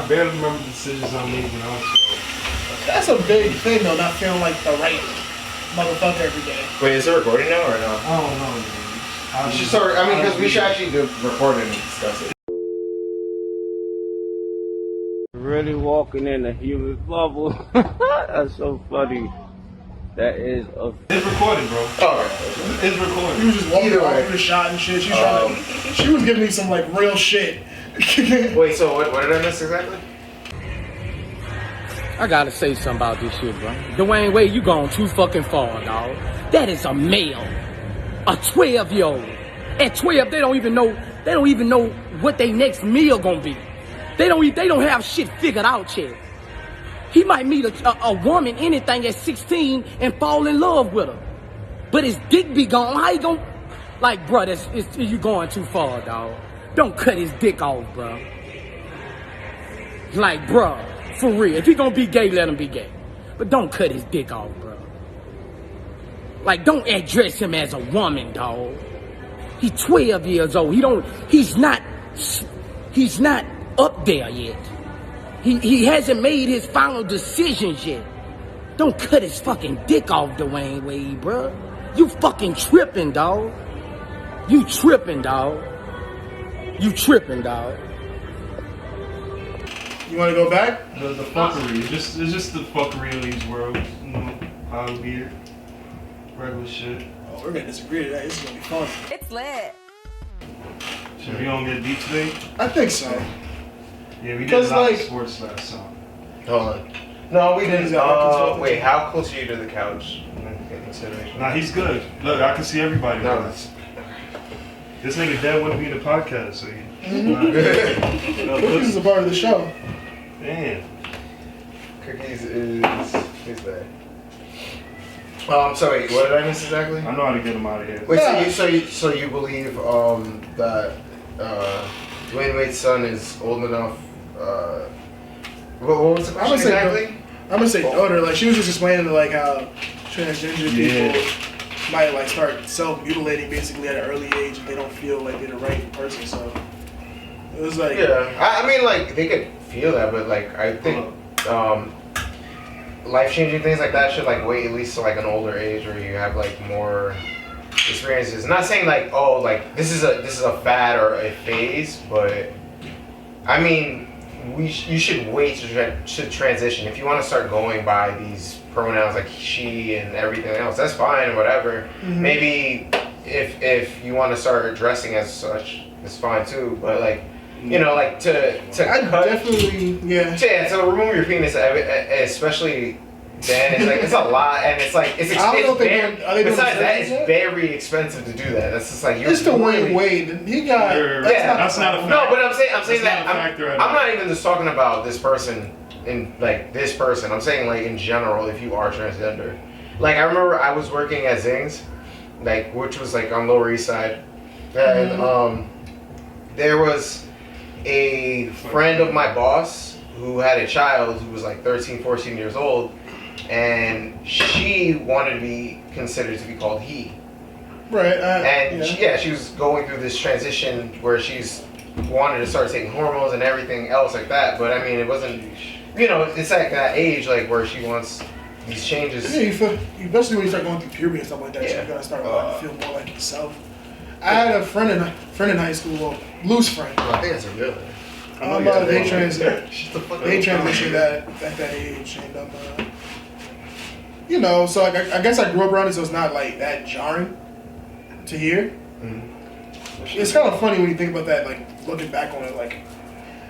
I barely remember the decisions I made when I was 12. That's a big thing though, not feeling like the right motherfucker every day. Wait, is it recording now or no? I don't know, man. You should start. I mean, because we should actually record it and discuss it. Really walking in a human bubble. That's so funny. That is a. It's recorded, bro. Oh, it's recorded. He was just walking Either off way. the shot and shit. She was giving me some like real shit. wait, so what did I miss exactly? I gotta say something about this shit, bro. Dwayne Wade, you gone too fucking far, dog. That is a male. A 12-year-old. At 12, they don't even know what their next meal gonna be. They don't have shit figured out yet. He might meet a woman, anything at 16 and fall in love with her. But his dick be gone. How you gonna... Like, bro, you going too far, dog. Don't cut his dick off, bro. Like, bro, for real. If he gonna be gay, let him be gay. But don't cut his dick off, bro. Like, don't address him as a woman, dog. He's 12 years old. He's not up there yet. He hasn't made his final decisions yet. Don't cut his fucking dick off, Dwayne Wade, bro. You fucking tripping, dog. You tripping, dog. You tripping, dog. You want to go back? The fuckery. It's just the fuckery of these worlds. You know, how it be regular shit. Oh, we're gonna disagree today. This is gonna be fun. It's lit. Should we gonna get deep today? I think so. Yeah, we did a lot like, of sports last song. Hold on. No, we didn't. Wait, how close are you to the couch? Nah, he's good. Look, I can see everybody. No, bro. that's... This nigga dead wouldn't be in the podcast, so Cookies is a part of the show. Damn. Cookies is there. So wait, what did I miss exactly? I know how to get him out of here. Wait, so you believe that Dwayne Wade's son is old enough? What was the question exactly? I'm gonna say daughter. Like she was just explaining to like how transgender people might like start self-mutilating basically at an early age if they don't feel like they're the right person. So it was like I mean like they could feel that, but like I think life-changing things like that should like wait at least to like an older age where you have like more experiences. Not saying like like this is a fad or a phase, but I mean you should wait to transition. If you want to start going by these pronouns like she and everything else, that's fine, whatever. Mm-hmm. Maybe if you want to start addressing as such, it's fine too. But like you know, like to cut, definitely to remove your penis, especially then it's like it's a lot, and it's like it's expensive. Besides that, it's very expensive to do that. That's just like it's Dwayne Wade. He got that's not a fact. No, but I'm saying that I'm not even just talking about this person in like this person. I'm saying like in general, if you are transgender. Like I remember I was working at Zing's, like which was like on Lower East Side, and there was a friend of my boss who had a child who was like 13, 14 years old, and she wanted to be considered to be called he. Right. And she was going through this transition where she's wanted to start taking hormones and everything else like that. But I mean, it wasn't, it's like that age like where she wants these changes. Yeah, especially when you start going through puberty and stuff like that, you're gonna start wanting to feel more like yourself. I had a friend in high school, loose friend. Well, I think that's a real thing. They transitioned at that age, and so like, I guess I grew up around it, so it's not like that jarring to hear. Mm-hmm. It's kind of funny when you think about that, like looking back on it, like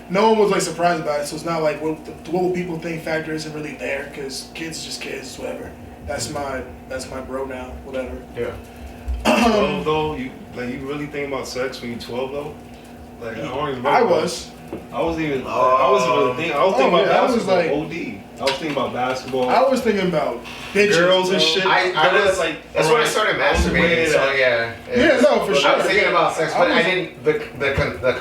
no one was like surprised about it, so it's not like what will people think factor isn't really there because kids are just kids, whatever. That's my bro now, whatever. Yeah. 12 though, you really think about sex when you're 12 though? Like I don't even. I wasn't really thinking. I was thinking about basketball. I was thinking about basketball. I was thinking about bitches, girls and shit. I was like, that's when I started masturbating. So yeah. No, for sure. I was thinking about sex, but I didn't. The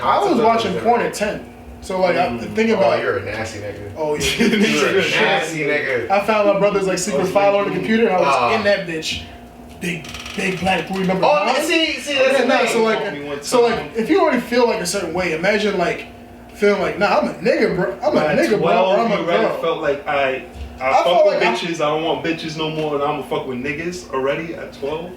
I was watching porn at 10. So like I'm thinking about. Oh, you're a nasty nigga. Oh yeah. You're a nasty nigga. I found my brother's like secret file on the computer, and I was in that bitch. Big black booty number. Oh, see, that's so like, if you already feel like a certain way, imagine like feeling like, nah, I'm a nigga, bro. I'm a At nigga, 12, bro. Or I'm a you already girl. felt like I felt fuck with like bitches. I don't want bitches no more, and I'm gonna fuck with niggas already at 12.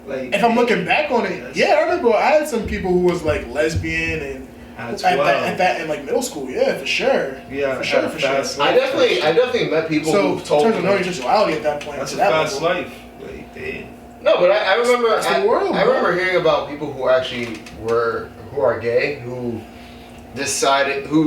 Like, If I'm looking back on it, yeah, I remember I had some people who was like lesbian and at at that in like middle school, yeah, for sure. Yeah, for sure. I definitely met people So, who in told terms of me. knowing your sexuality at that point, That's to a that fast level. life. Like, damn. No, but I remember. That's the world, I bro. remember hearing about people who actually who are gay, who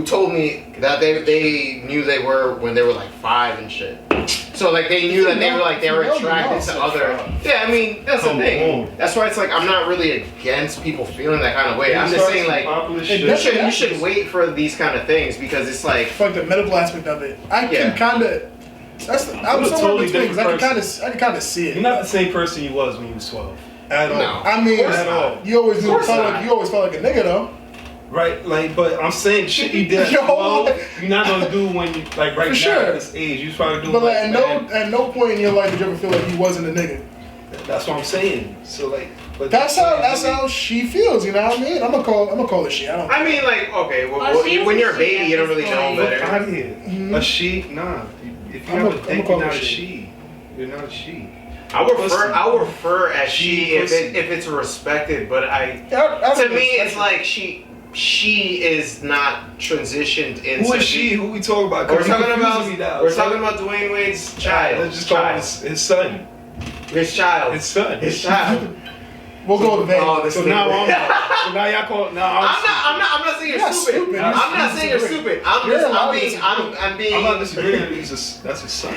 told me that they knew they were when they were like 5 and shit. So like they knew that they were attracted to other. Yeah, I mean that's the thing. That's why it's like I'm not really against people feeling that kind of way. I'm just saying like you should wait for these kind of things because it's like the medical aspect of it. I can kind of. I'm a somewhere totally between because different I can kind of see it. You're not the same person you was when you was 12 at all. No. I mean, At all. you always felt like a nigga though. Right, like, but I'm saying shit you did at 12, you're not gonna do when you like right now at this age. You try to do. But like at no point in your life did you ever feel like you wasn't a nigga. That's what I'm saying. So like, but that's how she feels. You know what I mean? I'm gonna call it she. I mean, like, okay, when you're a baby, you don't really know better. Out of here. A she? Nah. If you have a dick, you're not a she. You're not a she. I would refer as she if it's respected, but to me it's like she is not transitioned into. Who is she? Who we talking about? We're talking about Dwayne Wade's child. Let's just call him his son. His child. His son. His child. We'll go with that. So now y'all call. Now I'm not saying you're stupid. I'm not saying you're stupid. I'm not disagreeing. That's his son.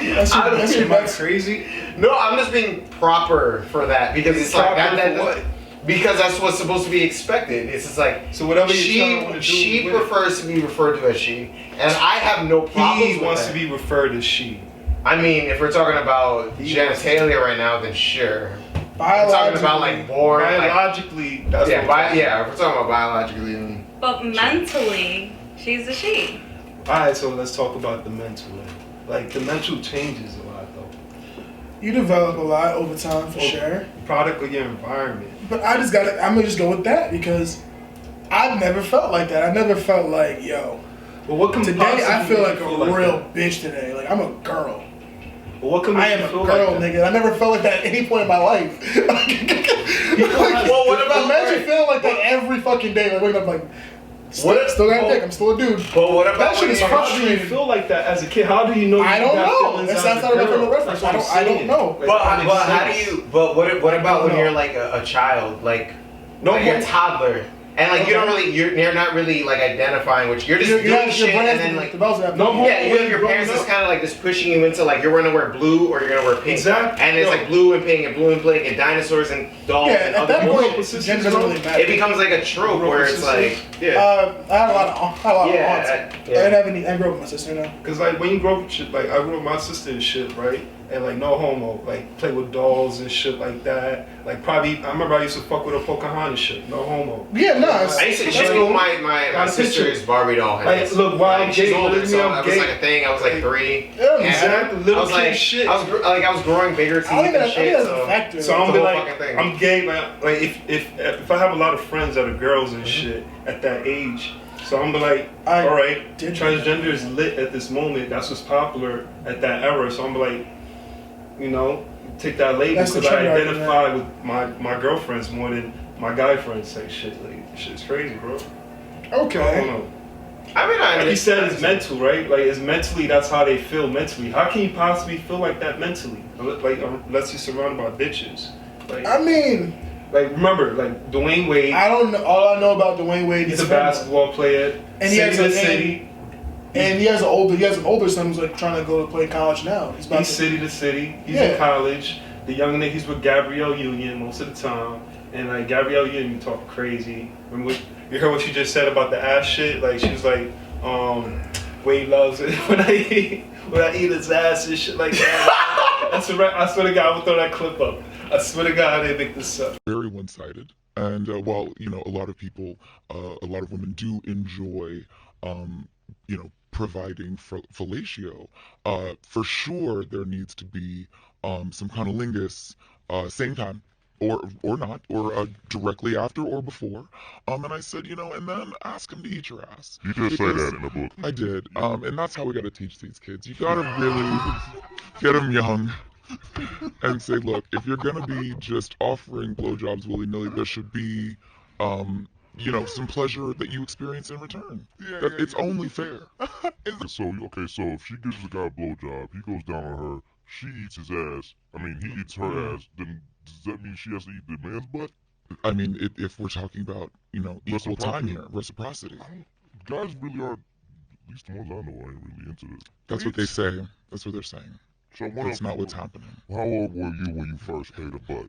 That's crazy. No, I'm just being proper for that because it's like that. Because that's what's supposed to be expected. It's just like so whatever you she prefers to be referred to as she, and I have no problem. He wants to be referred as she. I mean, if we're talking about genitalia right now, then sure. We're talking about like born biologically. If we're talking about biologically. Then but mentally, she's a she. All right, so let's talk about the mental. Like the mental changes a lot, though. You develop a lot over time for sure. Product of your environment. But I'm gonna just go with that because I've never felt like that. I never felt like, yo. But what can today I feel like a real bitch today. Like I'm a girl. But what can I am a girl, nigga. I never felt like that at any point in my life. Well, what about imagine feeling like that every fucking day? Like waking up like. Still got a dick. I'm still a dude. But what about that shit is frustrating? How do you feel like that as a kid? How do you know? I don't know. That's not a reference. I don't know. But how do you? But what about when you're like a child, like a toddler? And like you're not really like identifying which you're just doing shit and then like you have your parents just kind of like just pushing you into like you're gonna wear blue or you're gonna wear pink, and it's like blue and pink and dinosaurs and dolls and at other that point, people. gender doesn't really matter. It becomes like a trope where it's like I had a lot of aunts. I didn't have any. I grew up with my sister now. Cause like when you grow up with shit, like I grew up with my sister and shit, right? And like no homo, like play with dolls and shit like that. Like probably, I remember I used to fuck with a Pocahontas shit. No homo. Yeah, no. I used to shit with my sister's Barbie doll heads. Like, look, while I'm she's gay, older, so that was gay. like a thing. I was like 3. Yeah, exactly. Little kid like, shit. I was growing bigger teeth and shit. So I'm be like, I'm gay, man. Like if I have a lot of friends that are girls and shit at that age. So I'm like, all right, transgender is lit at this moment. That's what's popular at that era. So I'm like, you know, take that label because I identify with my girlfriends more than my guy friends. Like shit, shit's crazy, bro. Okay. I don't know. I mean, like you said, it's mental, right? Like it's mentally. That's how they feel mentally. How can you possibly feel like that mentally? Like unless you're surrounded by bitches. Like I mean. Like remember, like Dwayne Wade. I don't know. All I know about Dwayne Wade is he's a basketball player, and he has an older son who's like trying to go to play college now. He's city to city. He's in college. The young nigga's with Gabrielle Union most of the time, and like Gabrielle Union talk crazy. Remember, you heard what she just said about the ass shit? Like she was like, Wade loves it when I eat his ass and shit like that. I swear to God, I will throw that clip up. I swear to God, they make this up. Very one-sided. And while, you know, a lot of people, a lot of women do enjoy, you know, providing fellatio, for sure there needs to be some cunnilingus, same time, or not, or directly after or before. And I said, and then ask him to eat your ass. You did say that in the book. I did. And that's how we got to teach these kids. You got to really get them young and say, look, if you're going to be just offering blowjobs willy-nilly, there should be, some pleasure that you experience in return. It's only fair. So if she gives the guy a blowjob, he goes down on her, she eats his ass. He eats her ass. Then does that mean she has to eat the man's butt? I mean, if we're talking about, equal time here, reciprocity. Guys really are, at least the ones I know, ain't really into this. That's what they say. That's what they're saying. So that's not what's happening. How old were you when you first paid a butt?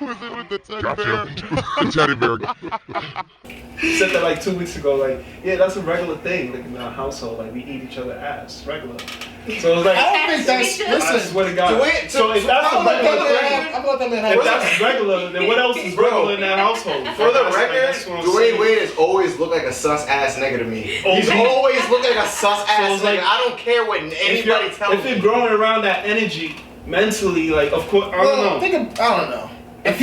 Was it with the teddy Gotcha. bear? The teddy bear. He said that like 2 weeks ago. Like, yeah, that's a regular thing. Like in our household, like we eat each other ass, regular. So it's like I don't think that's. I Listen, swear to God. So if that's a regular thing, I'm let that man have if that's regular, then what else is regular in that household? For the That's record, what I'm Dwayne saying. Wade has always looked like a sus ass nigga to me. He's Okay. always looked like a sus ass it's nigga. like- I don't care what anybody tells If me. you're growing around that energy mentally, like of course, I don't know. I don't know. If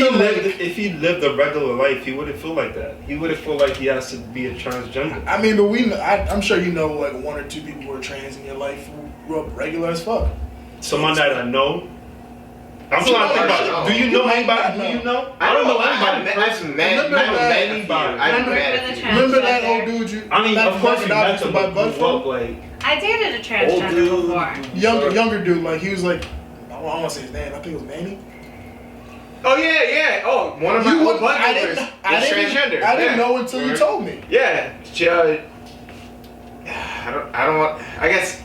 he lived a regular life, he wouldn't feel like that. He wouldn't feel like he has to be a transgender. I mean, but I'm sure you know like one or two people who are trans in your life who grew up regular as fuck. Someone that I know. I'm trying to think about. Do you know anybody? Do you know? I don't know anybody. I've met anybody. Remember that old dude you? I mean, of course you met to him, buy but butt grew up from? like I dated a transgender dude. before. Younger dude, like he was like, I don't want to say his name. I think it was Manny. Oh yeah. Oh, one of my old butt dealers is transgender. I didn't know until you told me. Yeah. I don't want. I guess.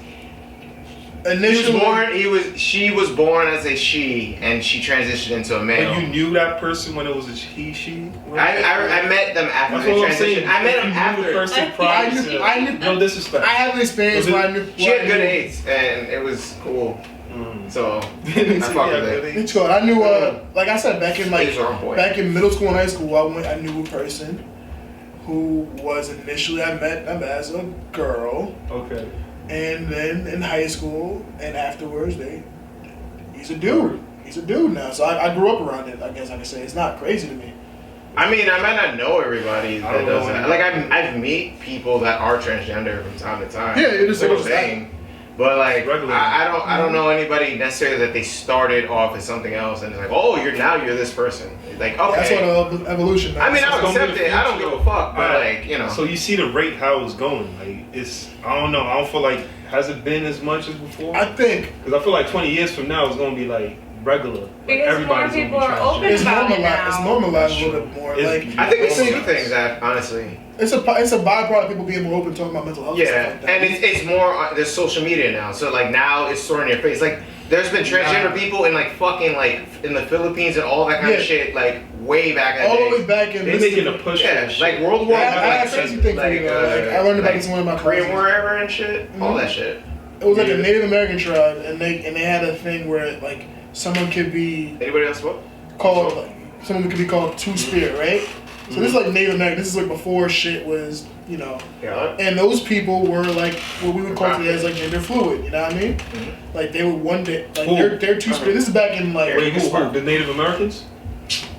Initially, she was born as a she, and she transitioned into a male. But you knew that person when it was a he, she? I met them after That's they what I'm transitioned. saying. I met If them you knew after. the person prior to- I knew. No disrespect. I have an experience where I knew. She had good AIDS, and it was cool. So I fucked with it. It's cool. I knew. Like I said, back in Back in middle school and high school, I knew a person who was initially I met him as a girl. Okay. And then in high school and afterwards, he's a dude. He's a dude now. So I grew up around it. I guess I can say it's not crazy to me. I mean, I might not know everybody that does that. Like I've meet people that are transgender from time to time. Yeah, it is what I'm saying. But like, I don't know anybody necessarily that they started off as something else and it's like, oh, you're this person. Like, okay. That's what evolution. I mean, I'll accept it. I don't give a fuck. But like, So you see the rate how it's going. Like it's, I don't know. I don't feel like has it been as much as before. I think because I feel like 20 years from now it's gonna be like regular. Like because everybody's more people gonna are be open about it now. It's normalized a little bit more. Like I think it's two things that honestly. It's a byproduct of people being more open talking about mental health. Yeah, and stuff like that. and it's more there's social media now, so like now it's thrown in your face. Like there's been transgender people in like fucking like in the Philippines and all that kind of shit like way back in the day. All the way back in. They're making a push. Yeah, like World War. I had a crazy thing for you though. Like I learned about this in one of my Korean classes. War era and shit. All that shit. It was like a Native American tribe, and they had a thing where like someone could be Anybody else what? called like, someone could be called two-spirit, right? So this is like Native American. This is like before shit was, Yeah. And those people were like what we would call today as like gender fluid. You know what I mean? Like they would one day like they're two-spirit. This is back in like Wait, who? The Native Americans?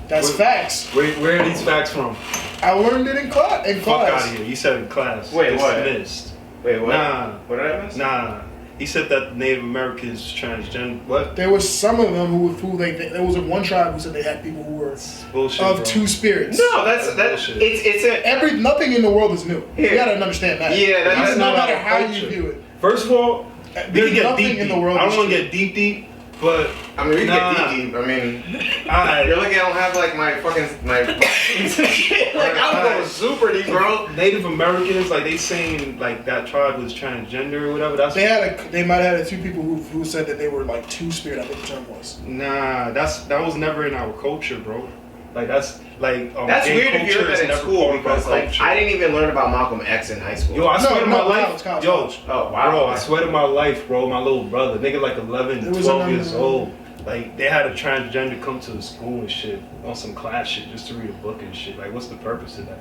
that's facts. Where are these facts from? I learned it in class. Fuck out of here. You said in class. Wait, what? Dismissed. Wait, what? Nah. What did I miss? Nah. He said that Native Americans transgender. What? There was some of them who there was one tribe who said they had people who were Bullshit, of bro. two spirits. No, that's bullshit. it's Nothing in the world is new. You gotta understand that. Yeah, that's no not matter our how culture. you view it. First of all, we There's can get nothing deep. in the world I don't that's want to true. get deep, but I mean, we Nah. can get deep. I mean, Alright. you're lucky I don't have like my fucking shit. Like I'm going super deep, bro. Native Americans, like they saying like that tribe was transgender or whatever. That's They might have had two people who said that they were like two spirit. I think the term was. nah. That was never in our culture, bro. Like that's like That's gay weird if you culture learned is that in never school part of our because like culture. I didn't even learn about Malcolm X in high school. Yo, I swear to my life, college. Oh wow. Bro, I swear to my life, bro, my little brother, nigga like 11, 12 years old. Like, they had a transgender come to the school and shit on some class shit just to read a book and shit. Like, what's the purpose of that?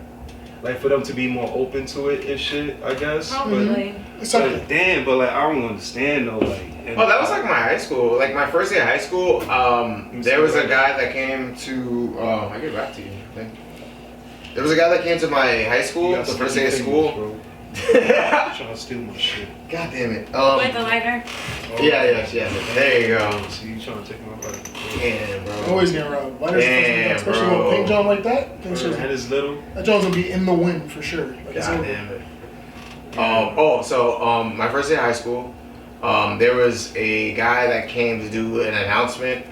like for them to be more open to it and shit, I guess. Probably. But damn, but like I don't understand though, like. Oh, that was like my high school. Like my first day of high school, there was a guy that came to. I get back to you. I think. There was a guy that came to my high school the first day of school. Trying to steal my shit. God damn it. With the lighter. Yeah. There you go. See, you trying to take my lighter. Damn, bro. Always getting robbed. Lighters, Damn, especially bro. with a pink John like that. And it's little. That John's gonna be in the wind for sure. Like, God damn it. My first day of high school, there was a guy that came to do an announcement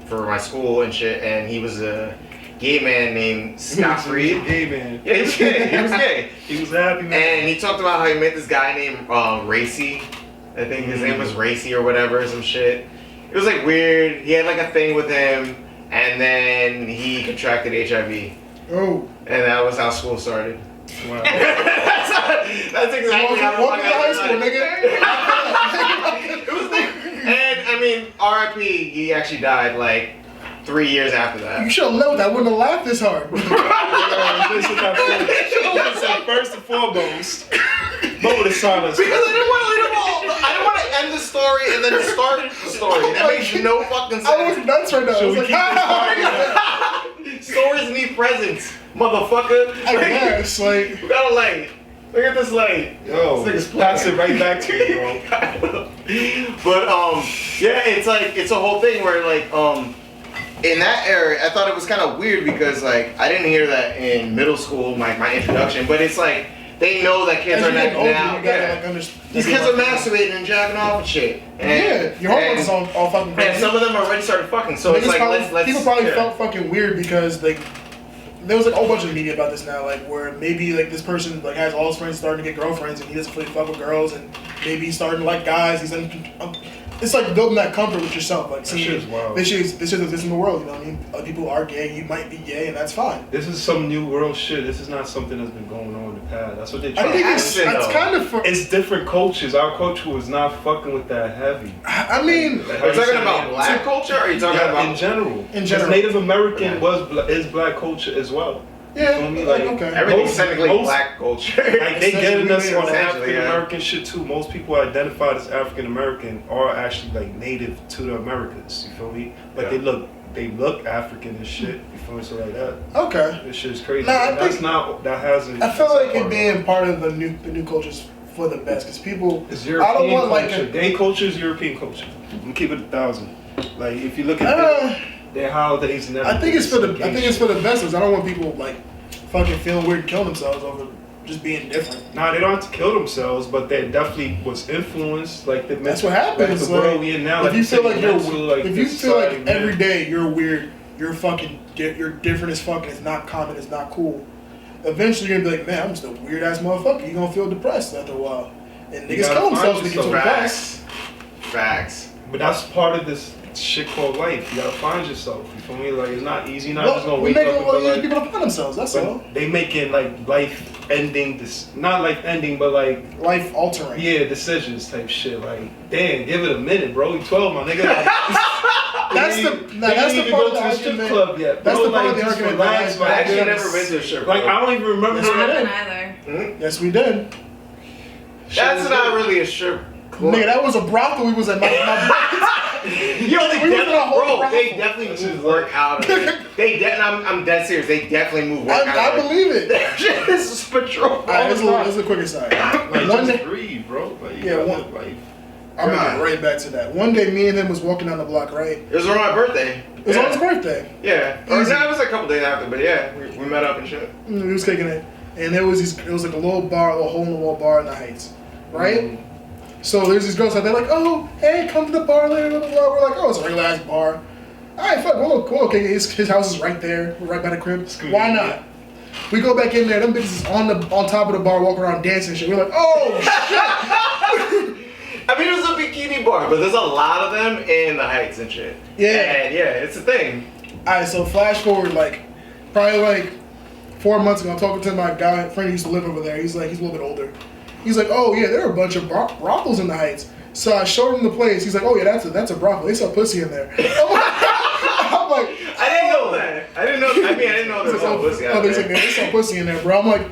for my school and shit, and he was a gay man named Scott Freed. Gay man. Yeah, he was gay. He was gay. He was a happy man. And he talked about how he met this guy named Racy. I think his name was Racy or whatever, some shit. It was like weird. He had like a thing with him, and then he contracted HIV. Oh. And that was how school started. Wow. That's exactly how Welcome to high school, nigga. It was like, and I mean, R.I.P. He actually died like 3 years after that. You should have known that. I wouldn't have laughed this hard. First and foremost, moment of silence. Because I didn't want to lead them all. I didn't want to end the story and then start the story. That makes no fucking sense. I was nuts right now. I was like, Stories need presents, motherfucker. I guess, like. We got a light. Look at this light. Yo, pass it right back to you, bro. But yeah, it's like it's a whole thing where like in that era, I thought it was kind of weird because like I didn't hear that in middle school, my introduction. But it's like they know that kids are not now. These kids are masturbating and jacking off and shit. And, your hormones all fucking crazy. And some of them already started fucking. So it's like let's people probably felt fucking weird because like. There was like a whole bunch of media about this now, like where maybe like this person like has all his friends starting to get girlfriends and he doesn't really fuck with girls and maybe he's starting to like guys. It's like building that comfort with yourself. Like, this shit is wild. This shit exists in the world. You know what I mean? Other people are gay. You might be gay, and that's fine. This is some new world shit. This is not something that's been going on in the past. That's what they try. I think it's kind of. It's different cultures. Our culture was not fucking with that heavy. I mean, are you talking about black culture? Or are you talking about in general? In general, Native American is black culture as well. Yeah, you know like, okay. Everything's technically black culture. Like they getting us on essentially, African American shit too. Most people identified as African American are actually like native to the Americas. You feel me? Like they look African and shit. You feel me? So like that. Okay. This shit is crazy. Nah, that hasn't. I feel like it being part of the new cultures for the best because people. It's European I don't want culture. like gay culture is European culture. I'm gonna keep it 1,000. Like if you look at their holidays and everything. I think it's for the best because I don't want people like fucking feeling weird and killing themselves over just being different. Nah, they don't have to kill themselves, but they definitely was influenced. Like that's what happens. Like the world we in now. If you feel like if you feel like every day you're weird, you're different as fuck, and it's not common, it's not cool. Eventually you're gonna be like, man, I'm just a weird ass motherfucker. You're gonna feel depressed after a while, and niggas kill themselves to get to the Facts. But that's part of this shit called life. You gotta find yourself. You feel me? Like it's not easy. You're not just gonna wake up and be like, people to find themselves. That's all. They making like life ending. Not life ending, but like life altering. Yeah, decisions type shit. Like damn, give it a minute, bro. You 12, my nigga. Like, that's the part of the strip club yet. That's bro, the part like, of the argument. I actually never been to a strip club. Like I don't even remember. I haven't either. Yes, we did. That's not really a strip club. Nigga, that was a brothel. We was at my Yo, they definitely move work out of it. I'm dead serious. They definitely move work out of it. I believe it. This is patrol. This is the quicker side. Like, one day, breathe, bro. Like, I'm gonna get right back to that. One day, me and him was walking down the block, right? It was on my birthday. It was on his birthday. Yeah. Or no, it was a couple days after, but yeah, we met up and shit. We was kicking it, and it was like a little bar, a little hole in the wall bar in the Heights, right? Mm-hmm. So there's these girls out there like, oh, hey, come to the bar later, blah, blah, blah. We're like, oh, it's a regular ass bar. All right, fuck, cool. Okay, his house is right there. We're right by the crib. Why not? We go back in there. Them bitches is on top of the bar, walking around dancing and shit. We're like, oh shit. I mean, it was a bikini bar, but there's a lot of them in the Heights and shit. Yeah. And yeah, it's a thing. All right, so flash forward probably 4 months ago. I'm talking to my guy friend who used to live over there. He's a little bit older. He's like, oh yeah, there are a bunch of brothels in the Heights. So I showed him the place. He's like, oh yeah, that's a brothel. They sell pussy in there. I'm like, I didn't know that. I didn't know there was no pussy out there. They sell pussy in there, bro. I'm like,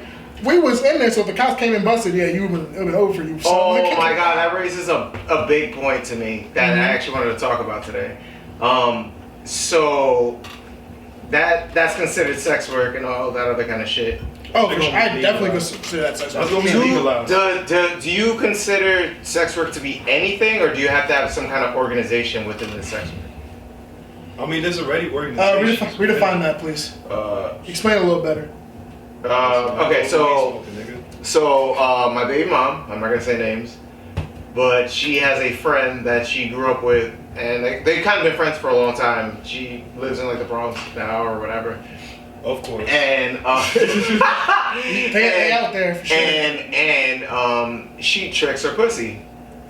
we was in there, so if the cops came and busted, yeah, it would have been over for you. So, Oh my god, that raises a big point to me that I actually wanted to talk about today. So that's considered sex work and all that other kind of shit. Oh, for sure. I definitely consider that sex work. That's gonna be legalized. Do you consider sex work to be anything, or do you have to have some kind of organization within the sex work? I mean, there's already organizations. Redefine that, please. Explain it a little better. Okay, so my baby mom, I'm not gonna say names, but she has a friend that she grew up with, and they've kind of been friends for a long time. She lives in like the Bronx now or whatever. Of course. And they out there for sure. And she tricks her pussy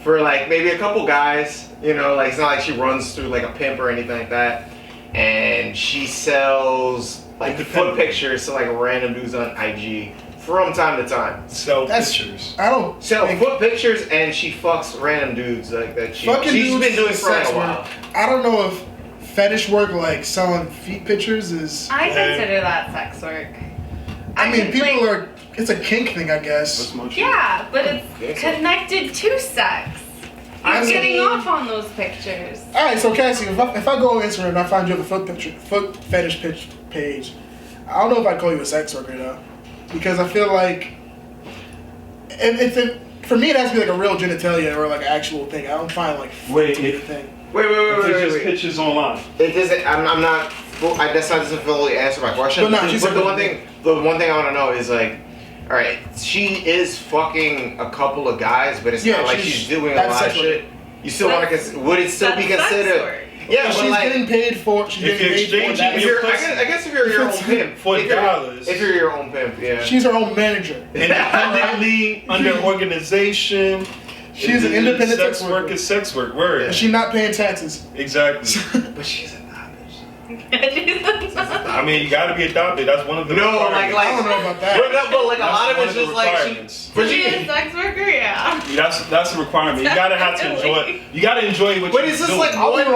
for like maybe a couple guys. You know, like it's not like she runs through like a pimp or anything like that. And she sells like foot pictures to like random dudes on IG from time to time. Pictures. I don't sell foot pictures, and she fucks random dudes like that. She's been doing for like a while. I don't know if fetish work like selling feet pictures is. I consider that sex work. I mean, people are. It's a kink thing, I guess. Yeah, but it's connected to sex. I'm getting off on those pictures. All right, so Cassie, if I go on Instagram and I find you have a foot fetish page, I don't know if I'd call you a sex worker though, because I feel like, for me it has to be like a real genitalia or like an actual thing. I don't find like Wait. Wait. Pictures online. It doesn't. I'm not. That's not doesn't fully answer my question. But the one thing I want to know is like, all right, she is fucking a couple of guys, but it's not like she's doing a lot of shit. You still want to? Would it still be considered? Yeah, but she's like, getting paid for. She's getting paid for that. I guess if you're your own pimp, $4. If you're your own pimp, yeah. She's her own manager. Independently under organization. She's an independent sex work is sex work. Word. And she's not paying taxes. Exactly. But she's adopted. I mean, you gotta be adopted. That's one of the requirements. I don't know about that. But like a lot of it's just like She is a sex worker, yeah. That's a requirement. You gotta have to enjoy. You gotta enjoy what you're doing. But it's just like one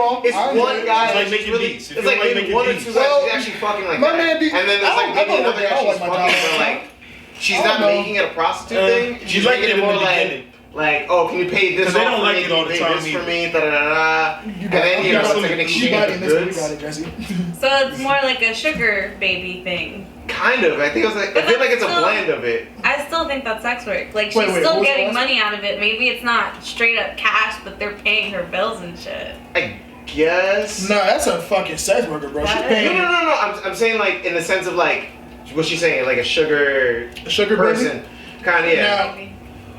guy. It's like making beats. It's like maybe one or two guys actually fucking like that. And then there's like maybe another guy she's fucking, but like she's not making it a prostitute thing. She's making it more like, oh, can you pay this? Because they don't like it all the time. This for me, da da da. And then it's like an exchange of goods. So it's more like a sugar baby thing. Kind of. I feel like it's a blend of it. I still think that's sex work. Like she's still getting money out of it. Maybe it's not straight up cash, but they're paying her bills and shit. I guess. No, that's a fucking sex worker, bro. She's paying. No. I'm saying like in the sense of like, what's she saying? Like a sugar person. Kind of, yeah.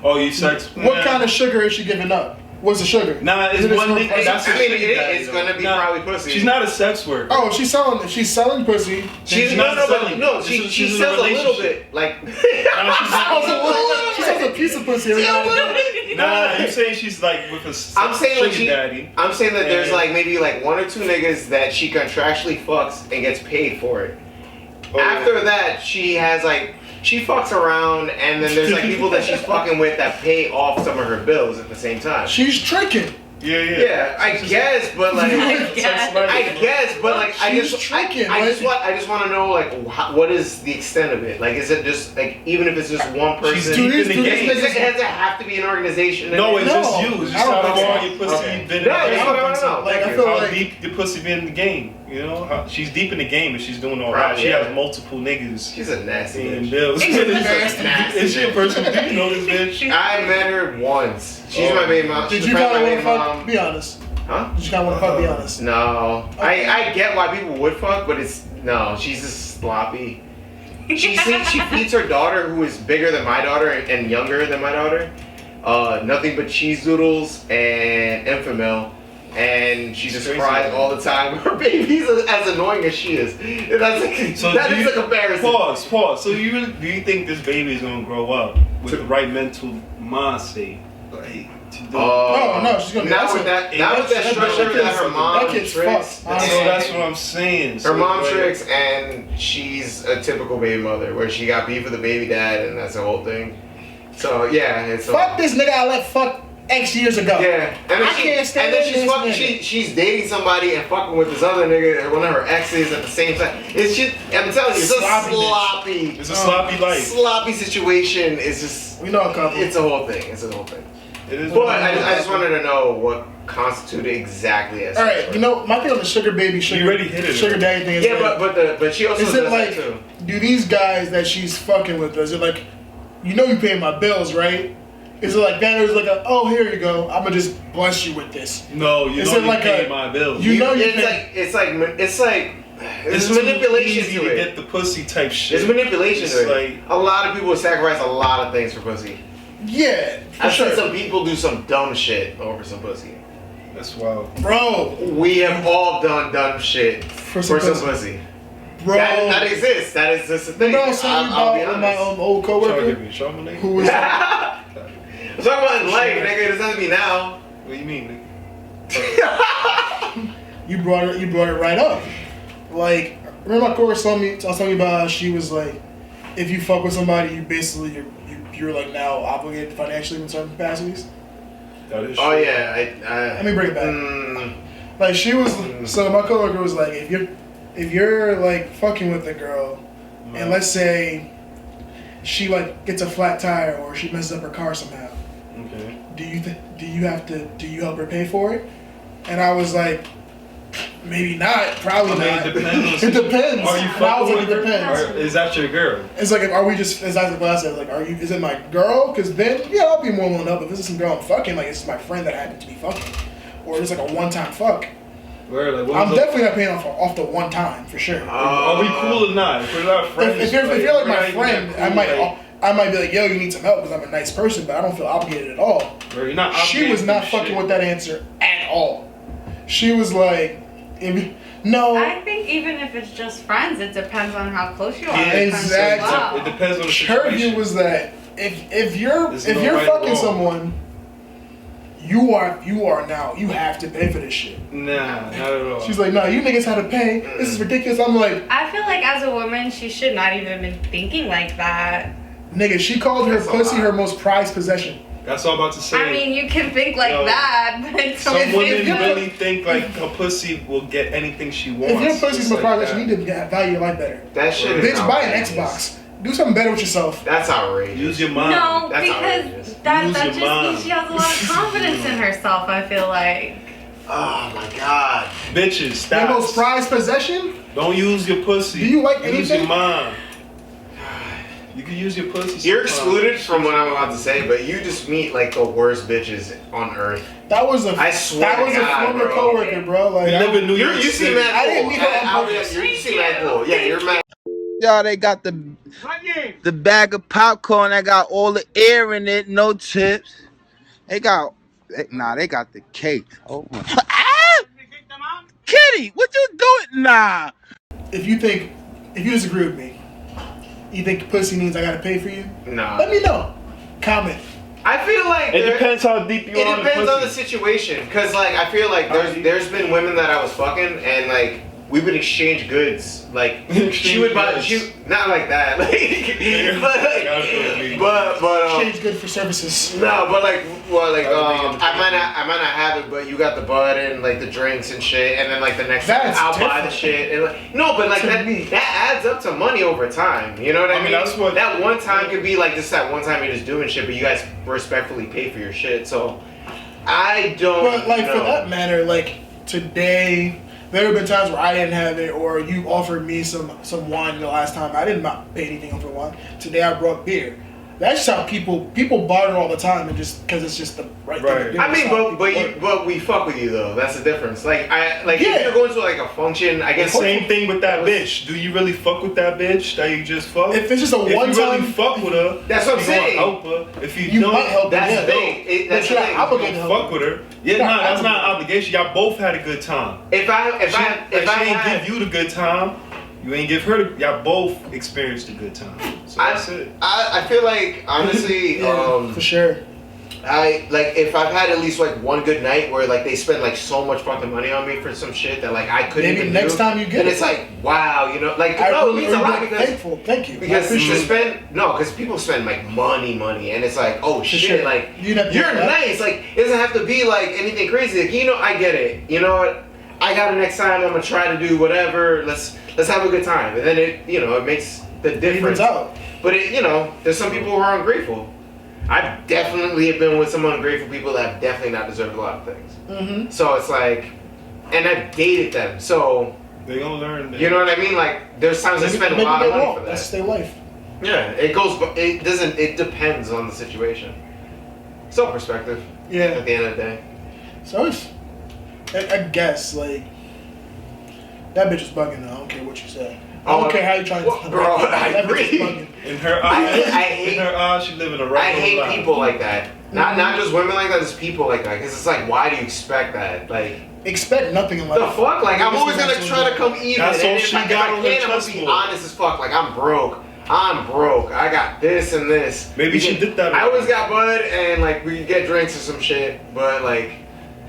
Oh, you sex. What kind of sugar is she giving up? What's the sugar? Nah, it's one thing. It's gonna be probably pussy. She's not a sex worker. Oh, she's selling pussy. She's not selling. No, she sells a little bit. Like she sells a piece of pussy every now and then. Nah, you saying she's like with a sugar daddy. I'm saying that there's like maybe like one or two niggas that she contractually fucks and gets paid for it. Oh, after that, she has like. She fucks around, and then there's like people that she's fucking with that pay off some of her bills at the same time. She's tricking. Yeah, I guess, but like, I just want to know like what is the extent of it? Like, is it just like even if it's just one person? She's deep in the game. Does it have to be an organization? No, it's just you. It's just how far your pussy been in the game. That's what I want to know. Like, I feel how deep your pussy been in the game. You know, she's deep in the game and she's doing all that. She has multiple niggas. She's a nasty bitch. Bills. Is she a person? Do you know this bitch? I met her once. She's my baby mom. Did you kind of want to fuck? Be honest. Huh? Did you kind of want to fuck? Be honest. No. Okay. I get why people would fuck, but she's just sloppy. She feeds her daughter, who is bigger than my daughter and younger than my daughter, nothing but cheese doodles and Enfamil. And she just cries all the time. Her baby's as annoying as she is. That is a comparison. Pause. So do you think this baby is gonna grow up with the right mental mindset? No, she's gonna. Not with that structure that her mom tricks. That's what I'm saying. Her mom tricks, and she's a typical baby mother, where she got beef with the baby dad, and that's the whole thing. So yeah, it's fuck this nigga. I let fuck X years ago. Yeah, and then I can't stand and then this nigga. she's dating somebody and fucking with this other nigga, one of her exes at the same time. It's just, I'm telling you, it's It's a sloppy life. sloppy situation. It's just, we know a couple. It's a whole thing. It is. But I just wanted to know what constituted exactly as. All right, you know, my thing on the sugar baby, sugar daddy thing is but she also is does it like, that too. do these guys that she's fucking with, is it like, you know, you paying my bills, right? Is it like that, or is it like oh, here you go, I'm gonna just bless you with this? No, you know you pay my bills. You know it's manipulation easy to to it. get the pussy type shit. It's manipulation It's to it. like, a lot of people sacrifice a lot of things for pussy. Yeah, I've seen some people do some dumb shit over some pussy. That's wild. Bro, we have all done dumb shit for some pussy. Bro, that exists. That is just a thing. You know something about my old coworker who was I'm talking about in life, nigga. It doesn't have to be now. What do you mean, nigga? you brought it right up. Like, remember my coworker told me about how she was like, if you fuck with somebody, you basically you're like now obligated financially in certain capacities. That is true. Yeah, let me bring it back. Like she was, so my coworker was like, if you're like fucking with a girl, and let's say she like gets a flat tire or she messes up her car somehow. Okay. Do you help her pay for it? And I was like, maybe not, probably not. It depends. It depends. Are you fucking with her? Depends. Or is that your girl? It's like, are we just? As I said, like, is it my girl? Because then, yeah, I'll be more willing up. If this is some girl I'm fucking, like, it's my friend that I happen to be fucking, or it's like a one-time fuck. I'm definitely not paying off the one time for sure. Are we cool or not? If we're not friends, if you're like my friend, I might be like, yo, you need some help because I'm a nice person, but I don't feel obligated at all. She was not fucking with that answer at all. She was like, no. I think even if it's just friends, it depends on how close you are. Yeah, exactly. Well. It depends on the situation. Her view was that if you're fucking someone, you are now, you have to pay for this shit. Nah, not at all. She's like, nah, you niggas had to pay. This is ridiculous. I'm like, I feel like as a woman, she should not even been thinking like that. Nigga, she called her pussy her most prized possession. That's all I'm about to say. I mean, you can think like that, but some women really think like a pussy will get anything she wants. If your pussy's most prized possession, you need to value your life better. That shit is bitch, buy an Xbox. Do something better with yourself. That's outrageous. Use your mind. No, that's because outrageous. that just means she has a lot of confidence in herself, I feel like. Oh my god. Bitches, stop. Your most prized possession? Don't use your pussy. Do you like anything? Use your mind. You can use your pussy. You're excluded from what I'm about to say, but you just meet like the worst bitches on earth. That was a I swear that was to God, a former bro. coworker, bro. Like, you live in New York You City. see mad cool. I didn't meet her on purpose. You see mad cool. Yeah, you're mad. Y'all, they got the bag of popcorn that got all the air in it, no chips. They got the cake. Oh my. Kitty, what you doing? Nah. If you disagree with me, you think pussy means I gotta pay for you? Nah. Let me know. Comment. I feel like it depends how deep you are. It depends on the situation, cause like I feel like there's been women that I was fucking and like we would exchange goods. Like she would buy not like that. Like but exchange good for services. No, but like I might not have it, but you got the bud and like the drinks and shit, and then like the next time I'll buy the shit. And like, no, but like that adds up to money over time. You know what I mean? That's what that one time could be like just that one time you're just doing shit, but you guys respectfully pay for your shit. So I don't. But like for that matter, like today. There have been times where I didn't have it, or you offered me some wine the last time. I didn't pay anything for wine. Today I brought beer. That's just how people barter all the time, and just because it's just the right thing to do. I mean, but we fuck with you though. That's the difference. Like if you're going to like a function, I guess. Same thing with that bitch. Do you really fuck with that bitch that you just fuck? If it's just a one time, if you really fuck with her, that's what I'm saying. Help her. If you don't, might help that's her. the thing. That's the thing. Fuck with her. Yeah, no, that's not an obligation. Y'all both had a good time. If I ain't give you the good time, you ain't give her. Y'all both experienced a good time. So that's it. I feel like honestly, for sure. if I've had at least like one good night where like they spend like so much fucking money on me for some shit that like I couldn't maybe even next do, time you get and it, it's like wow, you know, like I no, really, it means a lot really because thankful. Thank you. because because people spend like money, and it's like oh shit, like you're nice, like it doesn't have to be like anything crazy. Like you know, I get it. You know what? I got it next time. I'm gonna try to do whatever. Let's have a good time, and then it makes the difference out. But there's some people who are ungrateful. I definitely have been with some ungrateful people that have definitely not deserved a lot of things. Mm-hmm. So it's like, and I've dated them, so they gonna learn. You know what I mean? Like there's times I spend a lot of money for that. That's their life. Yeah, it goes. It doesn't. It depends on the situation. It's all perspective. Yeah. At the end of the day. So it's, I guess like that bitch is bugging though. I don't care what you say. I don't care how you try to. Bro, I agree. In her eyes, in her eyes, she living a regular I hate life. people like that. Not just women like that, just people like that. Because it's like, why do you expect that? Like, expect nothing in life. The fuck? Like, I'm always gonna try to come even. That's all she got on her I'm gonna be honest as fuck. Like, I'm broke. I got this and this. Maybe she did that. I always got bud and like we get drinks or some shit, but like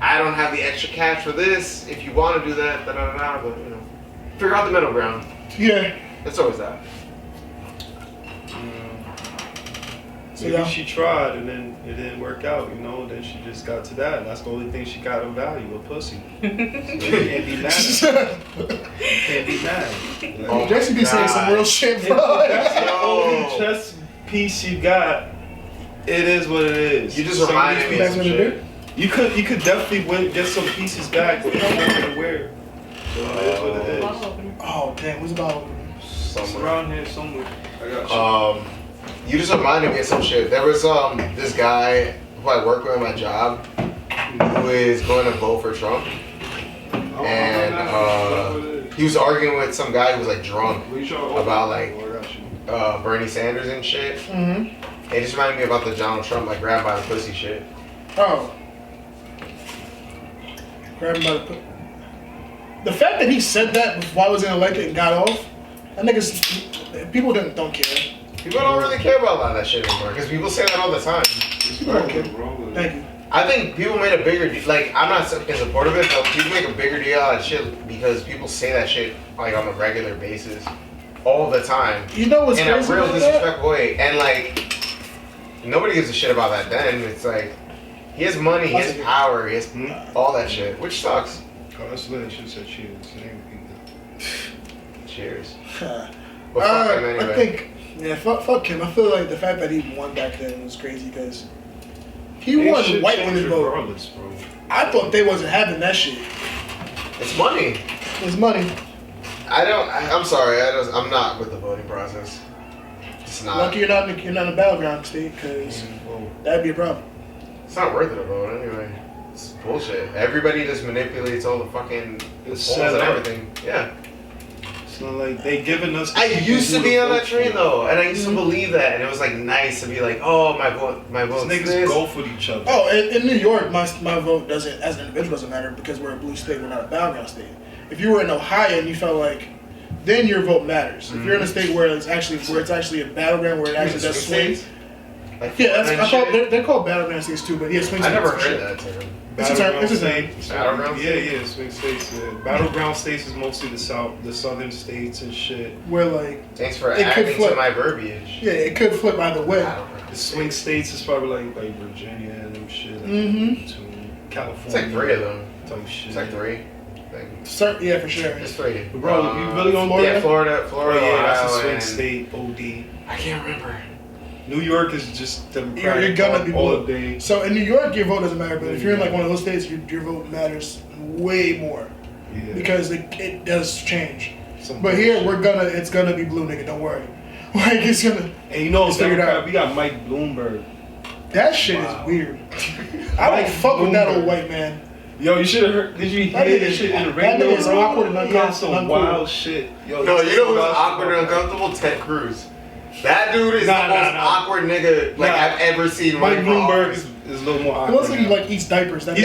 I don't have the extra cash for this. If you want to do that, but figure out the middle ground. Yeah. It's always that. Maybe she tried and then it didn't work out, then she just got to that. That's the only thing she got of value, a pussy. You can't be mad. You can't be mad. Like, Jesse be saying some real shit, bro. That's the only chess piece you got. It is what it is. You just reminded me of some shit. You could definitely get some pieces back, but you don't want to wear it. So it is what it is. Oh damn, what's the bottle opener? It's around here somewhere. I got you. You just reminded me of some shit. There was this guy who I work with at my job who is going to vote for Trump. And he was arguing with some guy who was like drunk about like Bernie Sanders and shit. Mm-hmm. It just reminded me about the Donald Trump like grabbed by the pussy shit. Oh. Grabbed by the pussy. The fact that he said that before I was elected and got off, I think people don't care. People don't really care about a lot of that shit anymore because people say that all the time. Thank you. I think people made a bigger deal. Like, I'm not in support of it, but people make a bigger deal out of shit because people say that shit like on a regular basis all the time. You know what's in crazy a real about disrespectful way. And like, nobody gives a shit about that then. It's like, he has money, he has power, he has all that shit, which sucks. Oh, that's lit. I should have said cheers. Cheers. But fuck him anyway. I think, fuck him. I feel like the fact that he won back then was crazy because he won white women vote. Bro. I thought they wasn't having that shit. It's money. It's money. I'm sorry. I'm not with the voting process. It's not. Lucky you're not in a battleground state because that'd be a problem. It's not worth it to vote anyway. It's bullshit. Everybody just manipulates all the fucking polls and everything. Yeah. It's not like they giving us. I used to be on that train though, and I used to believe that, and it was like nice to be like, oh, my vote. Niggas go for each other. Oh, in New York, my vote doesn't, as an individual, doesn't matter because we're a blue state. We're not a battleground state. If you were in Ohio and you felt like, then your vote matters. If you're in a state where it's actually a battleground where it actually does swing. Like they're called battleground states too, but swing states. I never heard that term. It's a term. It's a thing. Battleground states? Yeah, swing states. Yeah. Battleground states is mostly the southern states and shit. Where like. Thanks for adding to my verbiage. Yeah, it could flip either way. The swing states is probably like Virginia and them shit. Like California. It's like 3 of them. Type shit. It's like 3. Yeah, for sure. It's 3. Bro, you really on Florida? Yeah, Florida. Oh, yeah, that's a swing state. OD. I can't remember. New York is just Democratic. You're gonna be all day. So in New York, your vote doesn't matter, but if you're in like one of those states, your vote matters way more because it does change. But here it's gonna be blue, nigga. Don't worry. Like it's gonna. And you know, Democrat, we got Mike Bloomberg. That shit is weird. I don't fuck with that old white man. Yo, you should have heard. Did you hear this shit in the radio? That nigga's awkward and uncomfortable. He had some wild shit. Yo, no, you know who's awkward and uncomfortable? Ted Cruz. That dude is the most awkward nigga I've ever seen. Mike Bloomberg is a little more awkward. He looks like he like eats diapers. Mike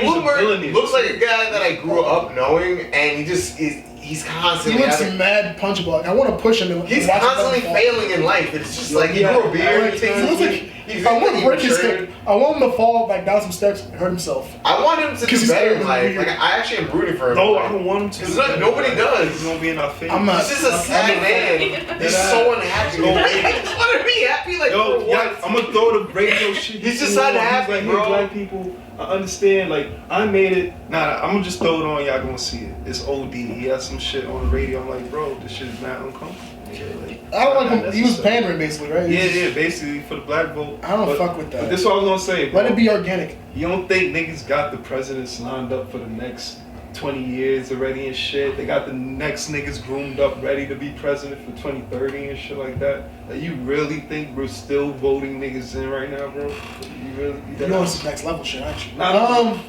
Bloomberg looks like a guy that I grew up knowing, and he he's He constantly. looks mad punchable. I want to push him. He's constantly failing in life. It's just like he grew a beard. I want to break his hip. I want him to fall like down some steps and hurt himself. I want him to do better in life. Like I actually am rooting for him. No, I don't want him to. Because nobody does. He's gonna be in our face. He's just a sad man. He's so unhappy. He just want to be happy. Like yo, yeah, I'm gonna throw the radio shit. He's just unhappy, like, bro. Hey, black people, I understand. Like I made it. Nah, I'm gonna just throw it on. Y'all gonna see it. It's OD. He has some shit on the radio. I'm like, bro, this shit is not uncomfortable. Yeah, like, I don't like him. He was pandering basically, right? Yeah, basically for the black vote. I don't fuck with that. But this is what I was gonna say, bro. Let it be organic. You don't think niggas got the presidents lined up for the next 20 years already and shit? They got the next niggas groomed up ready to be president for 2030 and shit like that? Like, you really think we're still voting niggas in right now, bro? You really? You know it's the next level shit, actually.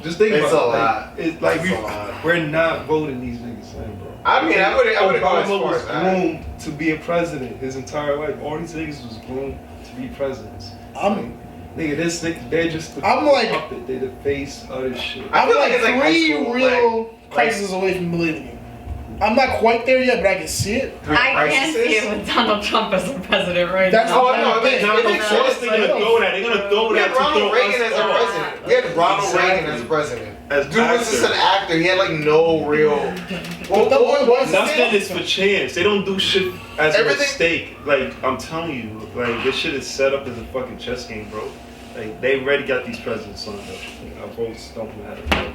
Just think it's about a it. lot. It's like we're not voting these niggas in, bro. I mean, I would go as Obama far was as that. groomed to be a president his entire life. All these niggas was groomed to be presidents. Nigga, this nigga, they're just the puppet. They're the face of this shit. I feel like it's like high three school, real crises away from believing you. I'm not quite there yet, but I can see it. I can't see it with Donald Trump as the president right That's now. what I They're gonna throw that. They're gonna throw that. We had Ronald Reagan as our president. We had Ronald Reagan as president. Dude was just an actor. He had like no real. Nothing is for chance. They don't do shit as a mistake. Like I'm telling you, like this shit is set up as a fucking chess game, bro. Like they already got these presidents lined up. Our votes don't matter.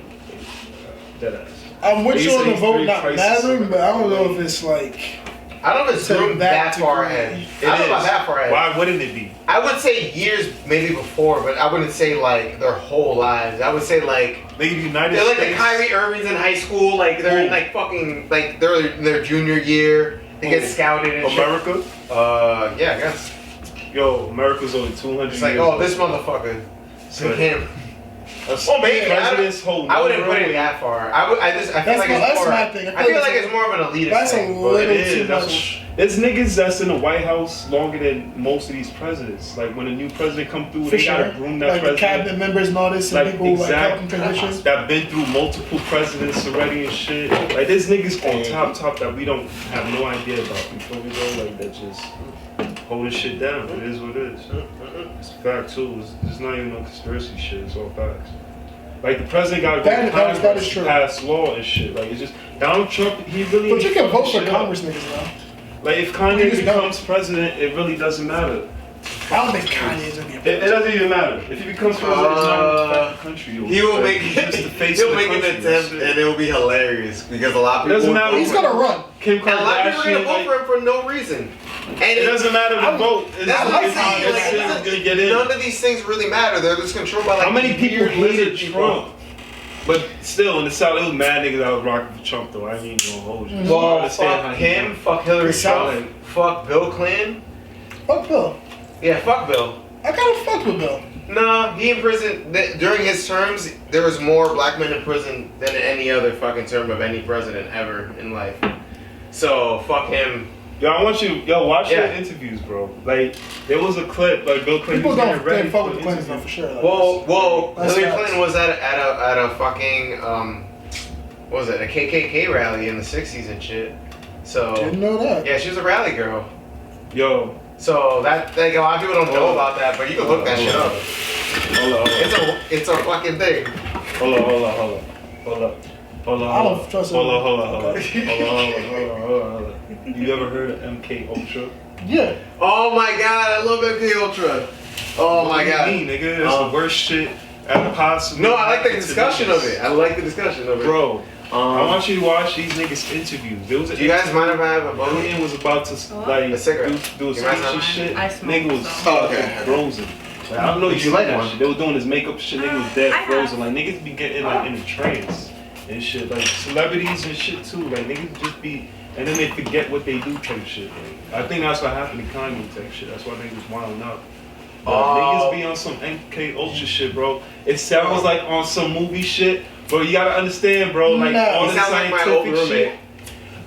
Dead ass. I'm with you on the vote not mattering, but I don't know if it's like. I don't know if it's groomed that far ahead. I don't know about that far ahead. Why wouldn't it be? I would say years maybe before, but I wouldn't say like their whole lives. I would say like the United they're like States. the Kyrie Irvings in high school. Like they're in like fucking like they're in their junior year. They get scouted and America? Shit. Yeah, I guess. Yo, America's only 200 It's like, years oh, this motherfucker. So him. Oh, maybe I wouldn't put it that far. I feel like it's more. I feel like it's more of an elitist That's thing. a little too much. There's niggas that's in the White House longer than most of these presidents. Like when a new president come through, they gotta groom that like president. The cabinet members and all this, and people like helping conditions. That been through multiple presidents already and shit. Like there's niggas on top that we don't have no idea about before we go. Like that just holding shit down. It is what it is. It's a fact too. It's not even no conspiracy shit. It's all facts. Like the president got to go to Congress to pass law and shit. Like it's just Donald Trump. He really. But you can vote for Congress niggas now. Like if Kanye becomes president, it really doesn't matter. I don't think Kanye's gonna be. It doesn't even matter if he becomes president. It's not gonna affect the country. He will make he'll make an attempt, and it will be hilarious because a lot of people. It doesn't matter. He's gonna run. Kim Kardashian. And a lot of people are gonna vote for him for no reason. And it doesn't matter the vote. That's what I'm saying. None of these things really matter. They're just controlled by like. How many people hated Trump? But still, in the South, it was mad niggas that was rocking for Trump, though. I ain't even gonna hold you. Well, fuck him, fuck Hillary Clinton, fuck Bill Clinton. Fuck Bill. Yeah, fuck Bill. I gotta fuck with Bill. Nah, he in prison. During his terms, there was more black men in prison than in any other fucking term of any president ever in life. So, fuck him. Yo, I want you, watch their interviews, bro. Like, there was a clip, like, Bill Clinton was getting ready fuck for with the Clintons interview. for sure. Like, Well, Hillary Clinton was at a fucking, what was it, a KKK rally in the 60s and shit. So. Didn't know that. Yeah, she was a rally girl. Yo. So, that, like, a lot of people don't know about that, but you can look that shit up. Hold on. It's a fucking thing. Hold on. I don't trust him. Hold on. You ever heard of MK Ultra? Yeah. Oh my god, I love MK Ultra. Oh my god. Nigga, that's the worst shit ever possible. No, I like the discussion of it. Bro, I want you to watch these niggas interviews. There was Do you guys mind if I have a bubble? Clinton was about to like a cigarette. do a speech and shit. Nigga was frozen. Like, I don't know if you like one. They were doing his makeup shit. Nigga was dead frozen. Like niggas be getting like in a trance and shit. Like celebrities and shit too. Like niggas just be, and then they forget what they do type shit. Like, I think that's what happened to Kanye type shit. That's why niggas wilding up. Niggas be on some MK Ultra shit, bro. It sounds like on some movie shit, bro. You gotta understand, bro. Like all this scientific shit.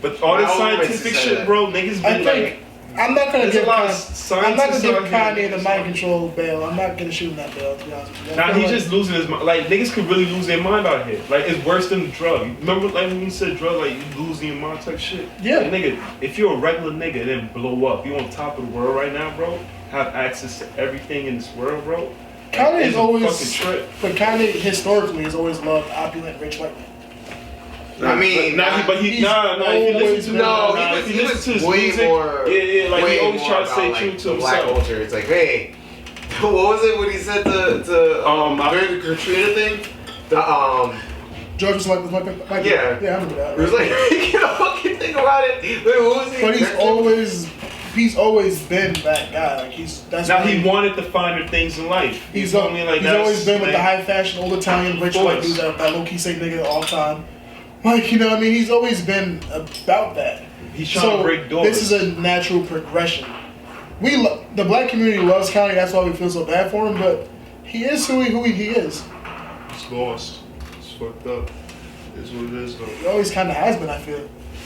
But all this scientific shit, bro. Niggas be like I'm not gonna give Kanye the the mind control bail. I'm not gonna shoot him that bail, to be honest with you. Nah, he's just losing his mind. Like, niggas could really lose their mind out here. Like, it's worse than the drug. Remember, like, when you said drug, like, you losing your mind type shit? Yeah. Like, nigga, if you're a regular nigga and then blow up, you on top of the world right now, bro, have access to everything in this world, bro. Kanye is always, fucking trip. but Kanye historically has always loved opulent, rich white men. I mean, he was way more. Yeah, like he always tries to stay true to himself. Black culture. It's like, hey, what was it when he said during the Katrina thing? George was like, yeah, I remember that. It was like, you can't fucking think about it. Wait, what was he? But he's always been that guy. Like he wanted the finer things in life. He's always been with the high fashion, old Italian, rich white dude that low key say nigga all the time. Like, you know what I mean? He's always been about that. He's trying to break doors. This is a natural progression. The black community loves Kanye, that's why we feel so bad for him, but he is who he is. He's lost. It's fucked up. It's what it is, though. He always kind of has been, I feel.